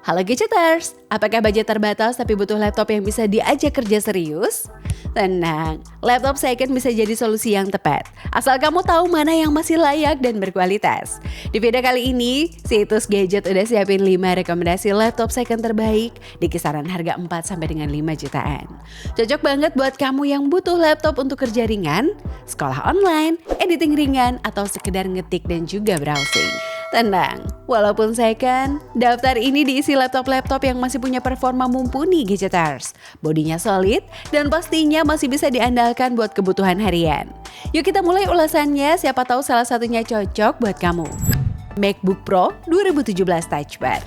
Halo Gadgeters, apakah budget terbatas tapi butuh laptop yang bisa diajak kerja serius? Tenang, laptop second bisa jadi solusi yang tepat, asal kamu tahu mana yang masih layak dan berkualitas. Di video kali ini, situs Gadget udah siapin 5 rekomendasi laptop second terbaik di kisaran harga 4 sampai dengan 5 jutaan. Cocok banget buat kamu yang butuh laptop untuk kerja ringan, sekolah online, editing ringan, atau sekedar ngetik dan juga browsing. Tenang, walaupun second, daftar ini diisi laptop-laptop yang masih punya performa mumpuni Gadgeters. Bodinya solid dan pastinya masih bisa diandalkan buat kebutuhan harian. Yuk kita mulai ulasannya, siapa tahu salah satunya cocok buat kamu. MacBook Pro 2017 Touch Bar.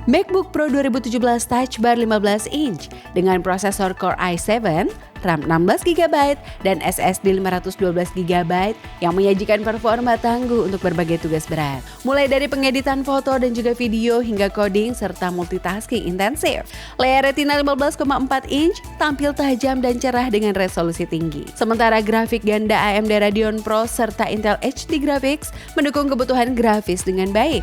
MacBook Pro 2017 Touch Bar 15 inch dengan prosesor Core i7, RAM 16GB, dan SSD 512GB yang menyajikan performa tangguh untuk berbagai tugas berat. Mulai dari pengeditan foto dan juga video hingga coding serta multitasking intensif. Layar Retina 15,4 inch tampil tajam dan cerah dengan resolusi tinggi. Sementara grafik ganda AMD Radeon Pro serta Intel HD Graphics mendukung kebutuhan grafis dengan baik.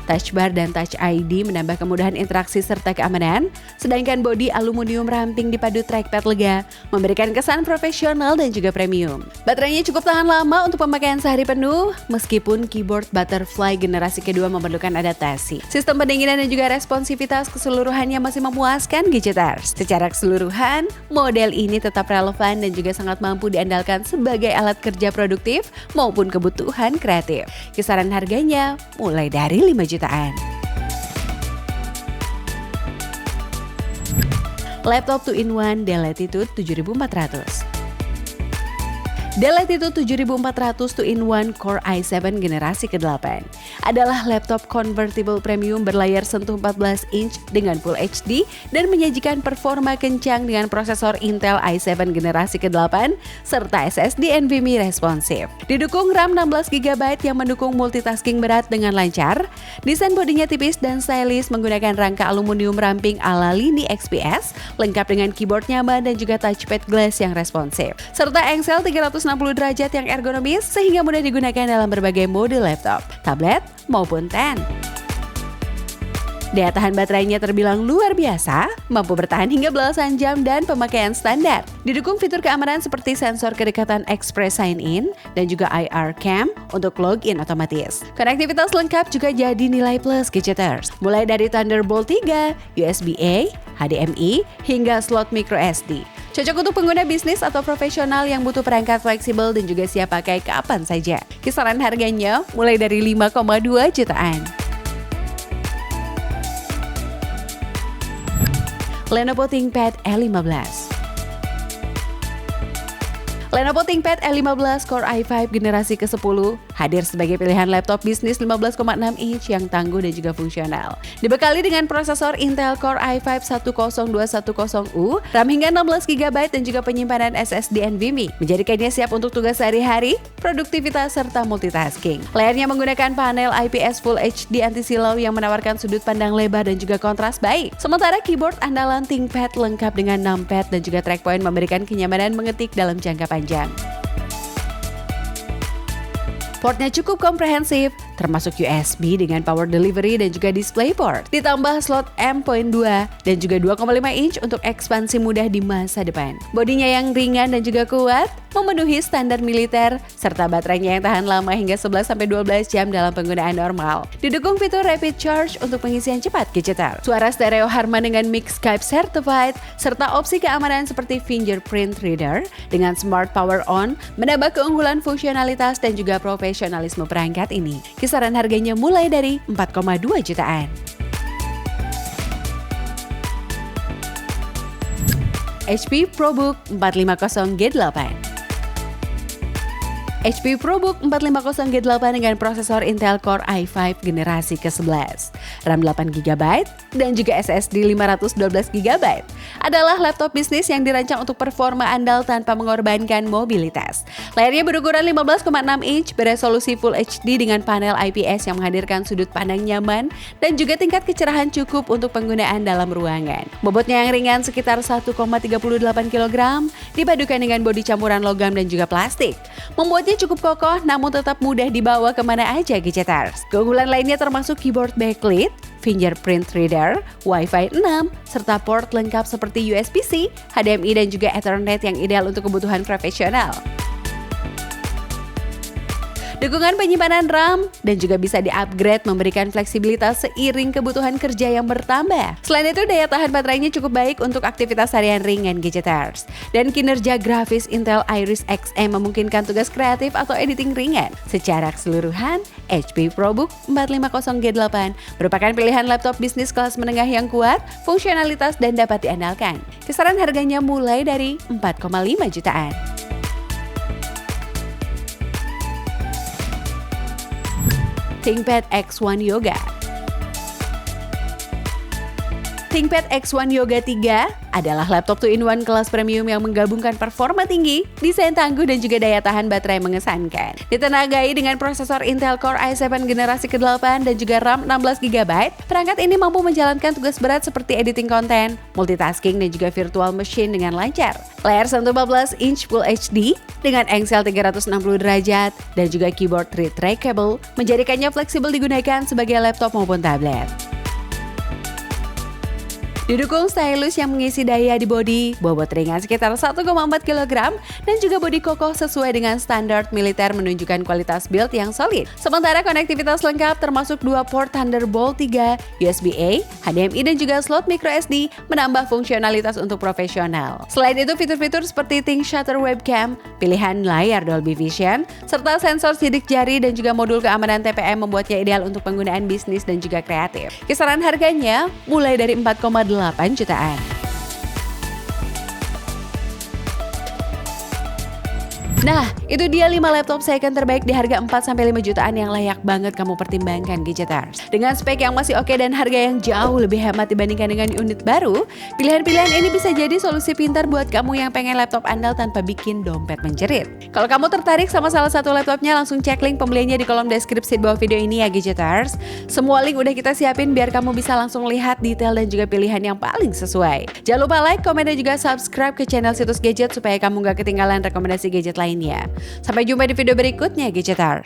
Touch Bar dan Touch ID menambah kemudahan interaksi serta keamanan, sedangkan bodi aluminium ramping dipadu trackpad lega memberikan kesan profesional dan juga premium. Baterainya cukup tahan lama untuk pemakaian sehari penuh, meskipun keyboard Butterfly generasi kedua memerlukan adaptasi. Sistem pendinginan dan juga responsivitas keseluruhannya masih memuaskan Gadgeters. Secara keseluruhan, model ini tetap relevan dan juga sangat mampu diandalkan sebagai alat kerja produktif maupun kebutuhan kreatif. Kisaran harganya mulai dari 5 jutaan. Laptop 2-in-1 Dell Latitude 7400. Dell Latitude 7400 2-in-1 Core i7 generasi ke-8 adalah laptop convertible premium berlayar sentuh 14 inch dengan Full HD dan menyajikan performa kencang dengan prosesor Intel i7 generasi ke-8 serta SSD NVMe responsif. Didukung RAM 16GB yang mendukung multitasking berat dengan lancar, desain bodinya tipis dan stylish menggunakan rangka aluminium ramping ala lini XPS, lengkap dengan keyboard nyaman dan juga touchpad glass yang responsif, serta engsel 360 derajat yang ergonomis sehingga mudah digunakan dalam berbagai mode laptop, tablet, maupun pen. Daya tahan baterainya terbilang luar biasa, mampu bertahan hingga belasan jam dan pemakaian standar. Didukung fitur keamanan seperti sensor kedekatan Express Sign-In dan juga IR Cam untuk login otomatis. Konektivitas lengkap juga jadi nilai plus Gadgeters. Mulai dari Thunderbolt 3, USB-A, HDMI, hingga slot microSD. Cocok untuk pengguna bisnis atau profesional yang butuh perangkat fleksibel dan juga siap pakai kapan saja. Kisaran harganya mulai dari 5,2 jutaan. Lenovo ThinkPad E15. Lenovo ThinkPad E15 Core i5 generasi ke-10 hadir sebagai pilihan laptop bisnis 15,6 inch yang tangguh dan juga fungsional. Dibekali dengan prosesor Intel Core i5 10210U, RAM hingga 16GB dan juga penyimpanan SSD NVMe, menjadikannya siap untuk tugas sehari-hari, produktivitas serta multitasking. Layarnya menggunakan panel IPS Full HD anti-silau yang menawarkan sudut pandang lebar dan juga kontras baik. Sementara keyboard andalan ThinkPad lengkap dengan numpad dan juga trackpoint memberikan kenyamanan mengetik dalam jangka panjang. Portnya cukup komprehensif, termasuk USB dengan power delivery dan juga DisplayPort. Ditambah slot M.2 dan juga 2,5 inch untuk ekspansi mudah di masa depan. Bodinya yang ringan dan juga kuat, memenuhi standar militer, serta baterainya yang tahan lama hingga 11-12 jam dalam penggunaan normal. Didukung fitur Rapid Charge untuk pengisian cepat Gadgeters. Suara stereo Harman dengan Mix Skype Certified, serta opsi keamanan seperti Fingerprint Reader dengan Smart Power On, menambah keunggulan fungsionalitas dan juga profesionalisme perangkat ini. Kisaran harganya mulai dari 4,2 jutaan. HP ProBook 450G8. HP ProBook 450G8 dengan prosesor Intel Core i5 generasi ke-11, RAM 8GB, dan juga SSD 512GB adalah laptop bisnis yang dirancang untuk performa andal tanpa mengorbankan mobilitas. Layarnya berukuran 15,6 inch beresolusi Full HD dengan panel IPS yang menghadirkan sudut pandang nyaman dan juga tingkat kecerahan cukup untuk penggunaan dalam ruangan. Bobotnya yang ringan sekitar 1,38 kg dipadukan dengan bodi campuran logam dan juga plastik, membuatnya Bodinya cukup kokoh namun tetap mudah dibawa kemana aja Gadgeters. Keunggulan lainnya termasuk keyboard backlit, fingerprint reader, Wi-Fi 6, serta port lengkap seperti USB-C, HDMI dan juga Ethernet yang ideal untuk kebutuhan profesional. Dukungan penyimpanan RAM dan juga bisa di-upgrade memberikan fleksibilitas seiring kebutuhan kerja yang bertambah. Selain itu, daya tahan baterainya cukup baik untuk aktivitas harian ringan Gadgeters. Dan kinerja grafis Intel Iris Xe memungkinkan tugas kreatif atau editing ringan. Secara keseluruhan, HP ProBook 450G8 merupakan pilihan laptop bisnis kelas menengah yang kuat, fungsionalitas dan dapat diandalkan. Kisaran harganya mulai dari 4,5 jutaan. ThinkPad X1 Yoga. ThinkPad X1 Yoga 3 adalah laptop 2-in-1 kelas premium yang menggabungkan performa tinggi, desain tangguh dan juga daya tahan baterai mengesankan. Ditenagai dengan prosesor Intel Core i7 generasi ke-8 dan juga RAM 16GB, perangkat ini mampu menjalankan tugas berat seperti editing konten, multitasking dan juga virtual machine dengan lancar. Layar sentuh 14 inch Full HD dengan engsel 360 derajat dan juga keyboard retractable menjadikannya fleksibel digunakan sebagai laptop maupun tablet. Didukung stylus yang mengisi daya di bodi, bobot ringan sekitar 1,4 kg, dan juga bodi kokoh sesuai dengan standar militer menunjukkan kualitas build yang solid. Sementara konektivitas lengkap termasuk 2 port Thunderbolt 3, USB-A, HDMI dan juga slot microSD menambah fungsionalitas untuk profesional. Selain itu, fitur-fitur seperti Think Shutter Webcam, pilihan layar Dolby Vision, serta sensor sidik jari dan juga modul keamanan TPM membuatnya ideal untuk penggunaan bisnis dan juga kreatif. Kisaran harganya mulai dari 4,8 jutaan. Nah, itu dia 5 laptop second terbaik di harga 4-5 jutaan yang layak banget kamu pertimbangkan Gadgeters. Dengan spek yang masih oke dan harga yang jauh lebih hemat dibandingkan dengan unit baru, pilihan-pilihan ini bisa jadi solusi pintar buat kamu yang pengen laptop andal tanpa bikin dompet menjerit. Kalau kamu tertarik sama salah satu laptopnya, langsung cek link pembeliannya di kolom deskripsi di bawah video ini ya Gadgeters. Semua link udah kita siapin biar kamu bisa langsung lihat detail dan juga pilihan yang paling sesuai. Jangan lupa like, komen, dan juga subscribe ke channel Situs Gadget supaya kamu gak ketinggalan rekomendasi gadget lainnya. Sampai jumpa di video berikutnya Gadgeters.